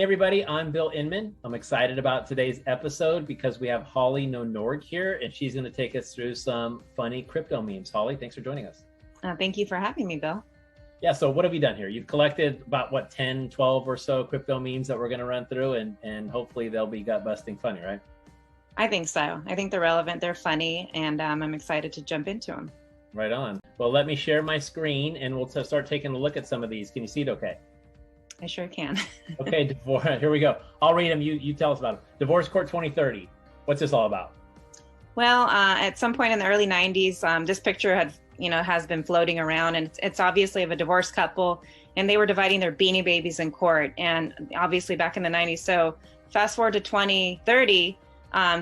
Hey everybody, I'm Bill Inman. I'm excited about today's episode because we have Holly Nonorg here and she's going to take us through some funny crypto memes. Holly, thanks for joining us. Thank you for having me, Bill. Yeah, so what have you done here? You've collected about 10, 12 or so crypto memes that we're going to run through and hopefully they'll be gut busting funny, right? I think so. I think they're relevant, they're funny, and I'm excited to jump into them. Right on. Well, let me share my screen and we'll start taking a look at some of these. Can you see it okay? I sure can. Okay, here we go. I'll read them. You tell us about them. Divorce Court 2030. What's this all about? Well, at some point in the early 90s, this picture has been floating around, and it's obviously of a divorced couple, and they were dividing their Beanie Babies in court, and obviously back in the 90s. So fast forward to 2030,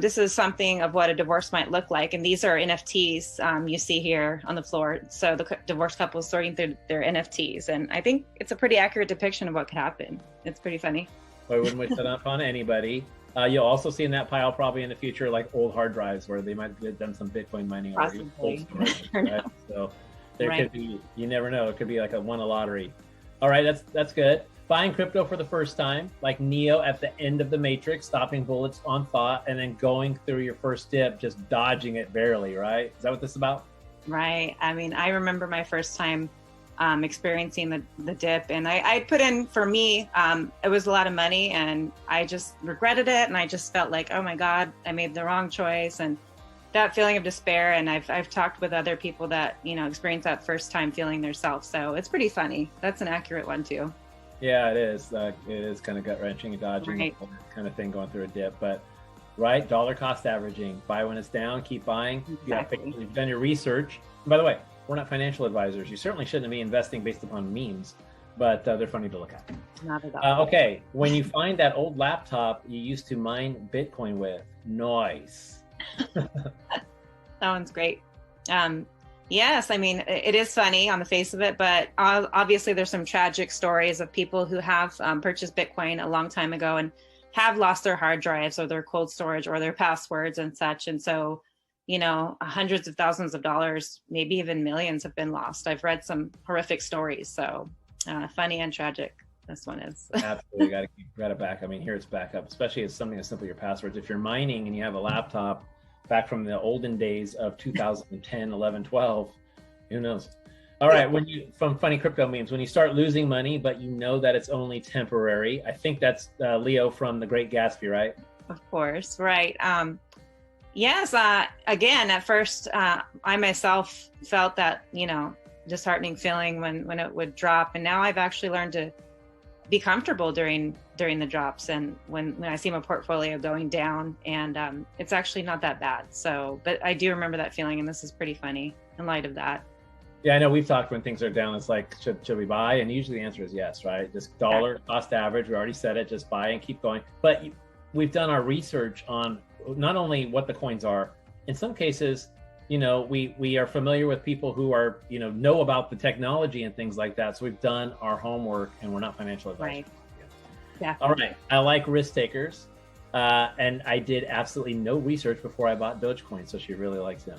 this is something of what a divorce might look like, and these are NFTs you see here on the floor. So the divorced couple is sorting through their NFTs, and I think it's a pretty accurate depiction of what could happen. It's pretty funny. Well, I wouldn't wish that upon anybody. You'll also see in that pile probably in the future like old hard drives where they might have done some Bitcoin mining already. Possibly. Right? So there could be, you never know, it could be like won a lottery. All right, that's good. Buying crypto for the first time, like Neo at the end of the Matrix, stopping bullets on thought, and then going through your first dip, just dodging it barely, right? Is that what this is about? Right. I mean, I remember my first time experiencing the dip, and I put in, for me, it was a lot of money, and I just regretted it, and I just felt like, oh my God, I made the wrong choice, and that feeling of despair. And I've talked with other people that, experienced that first time feeling themselves. So it's pretty funny. That's an accurate one too. Yeah, it is. It is kind of gut wrenching and dodging, right, kind of thing going through a dip. But right, dollar cost averaging. Buy when it's down, keep buying. Exactly. You've done your research. And by the way, we're not financial advisors. You certainly shouldn't be investing based upon memes, but they're funny to look at. Not at all. Okay, when you find that old laptop you used to mine Bitcoin with, nice. That one's great. Yes, I mean, it is funny on the face of it, but obviously there's some tragic stories of people who have purchased Bitcoin a long time ago and have lost their hard drives or their cold storage or their passwords and such. And so, hundreds of thousands of dollars, maybe even millions have been lost. I've read some horrific stories. So funny and tragic, this one is. Absolutely, got it back. I mean, here it's back up, especially as something as simple as your passwords. If you're mining and you have a laptop back from the olden days of 2010, 11, 12, who knows? All right, from funny crypto memes, when you start losing money, but you know that it's only temporary, I think that's Leo from The Great Gatsby, right? Of course, right. Yes, again, at first, I myself felt that, disheartening feeling when it would drop. And now I've actually learned to be comfortable during the drops, and when I see my portfolio going down, and it's actually not that bad. So, but I do remember that feeling, and this is pretty funny in light of that. Yeah, I know we've talked when things are down, it's like, should we buy? And usually the answer is yes, right? Just dollar cost average, we already said it, just buy and keep going. But we've done our research on not only what the coins are, in some cases, we are familiar with people who are, know about the technology and things like that. So we've done our homework, and we're not financial advisors. Right. Yeah. All right. I like risk takers. And I did absolutely no research before I bought Dogecoin. So she really likes him.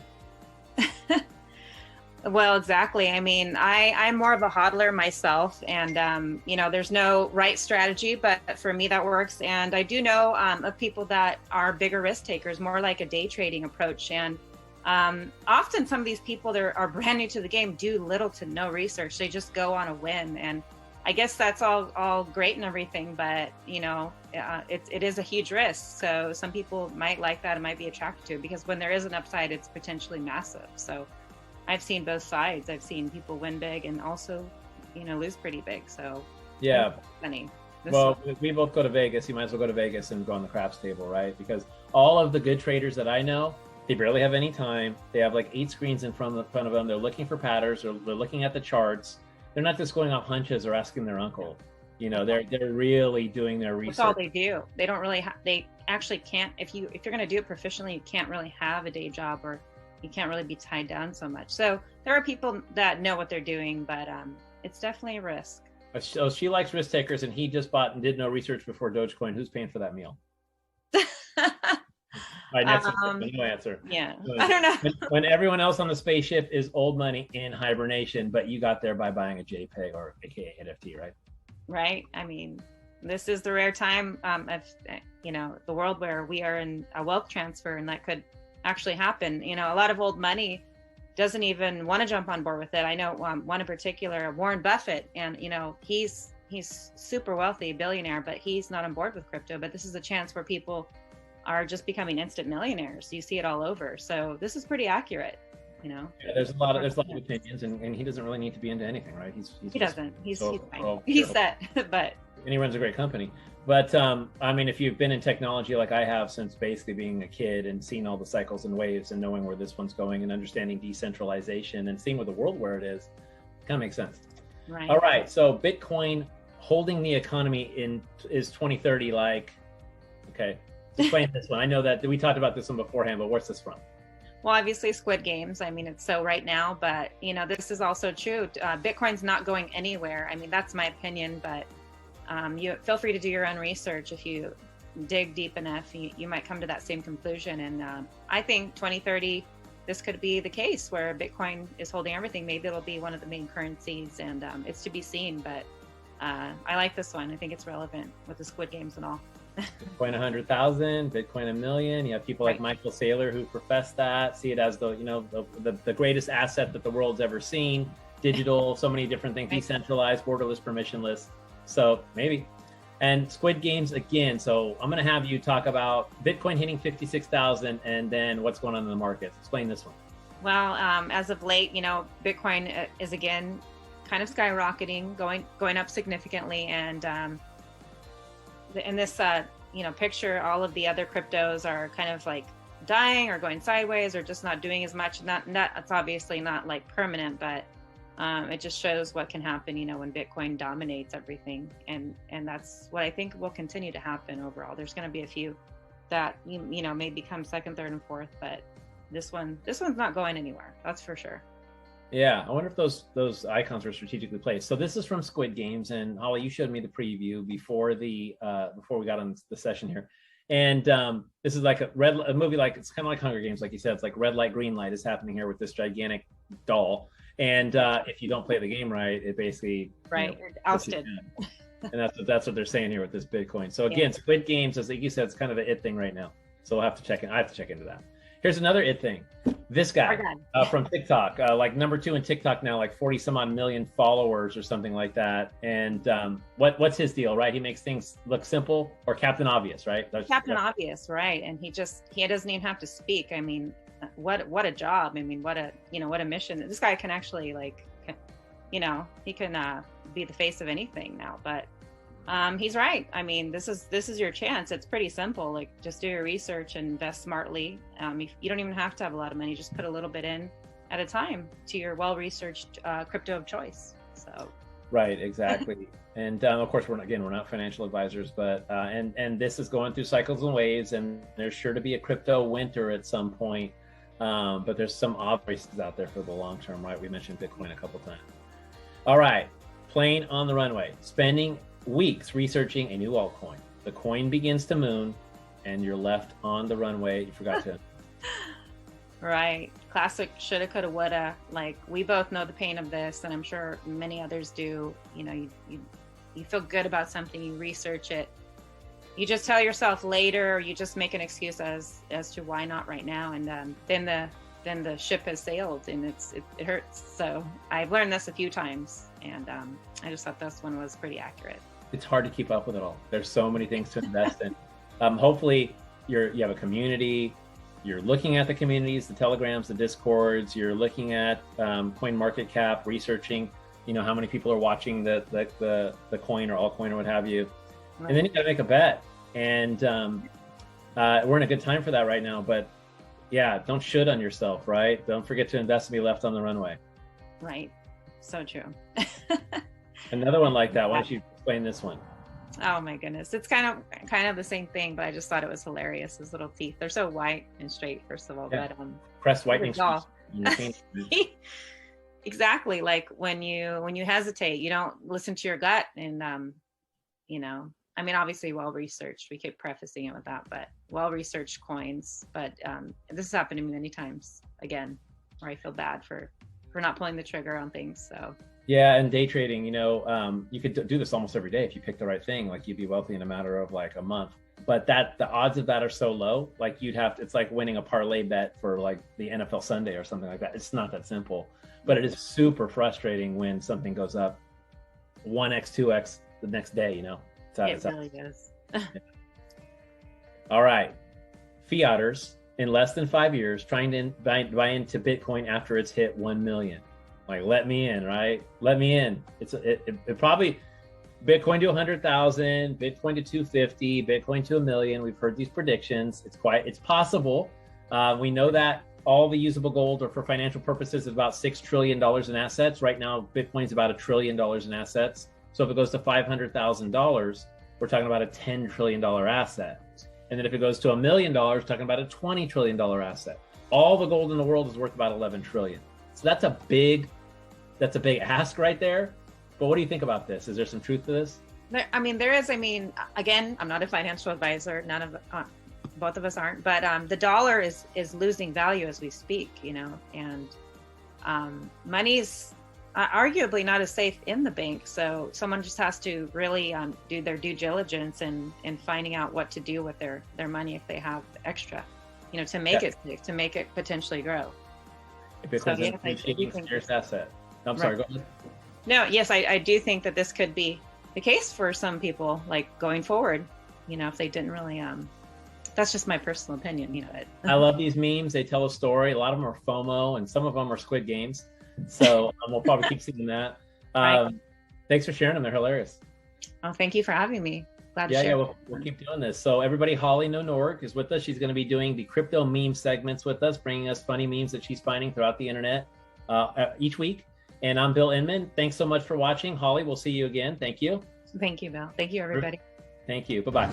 Well, exactly. I mean, I'm more of a hodler myself, and, there's no right strategy, but for me that works. And I do know of people that are bigger risk takers, more like a day trading approach. And often some of these people that are brand new to the game do little to no research. They just go on a whim. And I guess that's all great and everything, but it is a huge risk. So some people might like that and might be attracted to it, because when there is an upside, it's potentially massive. So I've seen both sides. I've seen people win big and also, lose pretty big. So yeah, funny. We both go to Vegas. You might as well go to Vegas and go on the craps table, right? Because all of the good traders that I know, they barely have any time. They have like 8 screens in front of them. They're looking for patterns, or they're looking at the charts. They're not just going off hunches or asking their uncle. They're really doing their research. That's all they do. They don't really they actually can't, if you're going to do it proficiently, you can't really have a day job, or you can't really be tied down so much. So there are people that know what they're doing, but it's definitely a risk. So she likes risk takers, and he just bought and did no research before Dogecoin. Who's paying for that meal? Right, no answer. Yeah, I don't know. When everyone else on the spaceship is old money in hibernation, but you got there by buying a JPEG or AKA NFT, right? Right. I mean, This is the rare time of, the world where we are in a wealth transfer, and that could actually happen. A lot of old money doesn't even want to jump on board with it. I know one in particular, Warren Buffett, and he's super wealthy, billionaire, but he's not on board with crypto. But this is a chance where people are just becoming instant millionaires. You see it all over. So this is pretty accurate. Yeah, there's a lot of opinions, and he doesn't really need to be into anything, right? He doesn't. He's fine. He's set, but and he runs a great company. But I mean, if you've been in technology like I have since basically being a kid and seeing all the cycles and waves and knowing where this one's going and understanding decentralization and seeing where the world where it is, it kind of makes sense. Right. All right. So Bitcoin holding the economy is 2030 like, okay, explain this one. I know that we talked about this one beforehand, but what's this from? Well, obviously Squid Games. I mean, it's so right now, but this is also true. Bitcoin's not going anywhere. I mean, that's my opinion, but you feel free to do your own research. If you dig deep enough, you might come to that same conclusion. And I think 2030, this could be the case where Bitcoin is holding everything. Maybe it'll be one of the main currencies, and it's to be seen. But I like this one. I think it's relevant with the Squid Games and all. Bitcoin 100,000, Bitcoin 1,000,000. You have people like Michael Saylor who profess that, see it as the greatest asset that the world's ever seen. Digital, so many different things, decentralized, borderless, permissionless. So maybe. And Squid Games again. So I'm going to have you talk about Bitcoin hitting 56,000 and then what's going on in the markets. Explain this one. Well, as of late, Bitcoin is again kind of skyrocketing, going up significantly, and in this picture, all of the other cryptos are kind of like dying or going sideways or just not doing as much. It's obviously not like permanent, but it just shows what can happen, when Bitcoin dominates everything, and that's what I think will continue to happen overall. There's going to be a few that may become second, third, and fourth, but this one's not going anywhere. That's for sure. Yeah, I wonder if those icons were strategically placed. So this is from Squid Games, and Holly, you showed me the preview before we got on the session here, and this is like a movie, like it's kind of like Hunger Games, like you said. It's like red light, green light is happening here with this gigantic doll, and if you don't play the game right, it basically you're ousted. And that's what they're saying here with this Bitcoin. So again, Squid Games, as like you said, it's kind of the it thing right now. So we'll have to check in. I have to check into that. Here's another it thing. This guy from TikTok, like number 2 in TikTok now, like 40 some odd million followers or something like that. And what's his deal, right? He makes things look simple, or Captain Obvious, right? Captain Obvious, right? And he doesn't even have to speak. I mean, what a job. I mean, what a mission. This guy can actually he can be the face of anything now. But he's right. I mean, this is your chance. It's pretty simple. Like, just do your research and invest smartly. You don't even have to have a lot of money. Just put a little bit in at a time to your well-researched crypto of choice. So. Right, exactly. And of course, we're not financial advisors, but and this is going through cycles and waves, and there's sure to be a crypto winter at some point. But there's some obvious out there for the long term, right? We mentioned Bitcoin a couple times. All right, plane on the runway, spending weeks researching a new altcoin. The coin begins to moon, and you're left on the runway. You forgot to. Right. Classic shoulda, coulda, woulda. Like, we both know the pain of this, and I'm sure many others do. You feel good about something, you research it, you just tell yourself later, or you just make an excuse as to why not right now, and then the ship has sailed, and it hurts. So I've learned this a few times, and I just thought this one was pretty accurate. It's hard to keep up with it all. There's so many things to invest in. Hopefully you have a community. You're looking at the communities, the Telegrams, the Discords. You're looking at Coin Market Cap, researching, how many people are watching the coin or altcoin or what have you. Right. And then you got to make a bet. And we're in a good time for that right now. But yeah, don't should on yourself, right? Don't forget to invest and be left on the runway. Right. So true. Another one like that. Why don't you explain this one? Oh my goodness. It's kind of the same thing, but I just thought it was hilarious. His little teeth. They're so white and straight, first of all. Yeah. But press whitening. Exactly. Like when you hesitate, you don't listen to your gut, and I mean, obviously well researched. We keep prefacing it with that, but well researched coins. But this has happened to me many times, again, where I feel bad for not pulling the trigger on things. So Yeah, and day trading, you could do this almost every day if you pick the right thing. Like you'd be wealthy in a matter of like a month. But the odds of that are so low. Like it's like winning a parlay bet for like the NFL Sunday or something like that. It's not that simple. But it is super frustrating when something goes up 1x, 2x the next day, It really is. All right. Fiaters in less than 5 years trying to buy into Bitcoin after it's hit 1 million. Like, let me in, right? Let me in. It probably Bitcoin to 100,000, Bitcoin to 250, Bitcoin to 1 million. We've heard these predictions. It's possible. We know that all the usable gold, or for financial purposes, is about $6 trillion in assets. Right now, Bitcoin is about $1 trillion in assets. So if it goes to $500,000, we're talking about a $10 trillion asset. And then if it goes to $1 million, we're talking about a $20 trillion asset. All the gold in the world is worth about 11 trillion. So that's a big ask right there. But what do you think about this? Is there some truth to this? There is. Again, I'm not a financial advisor. Both of us aren't. But the dollar is losing value as we speak, and money's arguably not as safe in the bank. So someone just has to really do their due diligence in finding out what to do with their money if they have extra, to make it safe, to make it potentially grow. Bitcoin's an appreciating scarce asset. I'm sorry, go ahead. No, yes, I do think that this could be the case for some people, like going forward, if they didn't really, that's just my personal opinion, I love these memes. They tell a story. A lot of them are FOMO and some of them are Squid Games. So we'll probably keep seeing that. Right. Thanks for sharing them. They're hilarious. Oh, thank you for having me. Glad to share. Yeah, we'll keep doing this. So everybody, Holly Nonorg is with us. She's going to be doing the crypto meme segments with us, bringing us funny memes that she's finding throughout the internet each week. And I'm Bill Inman. Thanks so much for watching. Holly, we'll see you again. Thank you. Thank you, Bill. Thank you, everybody. Thank you. Bye-bye.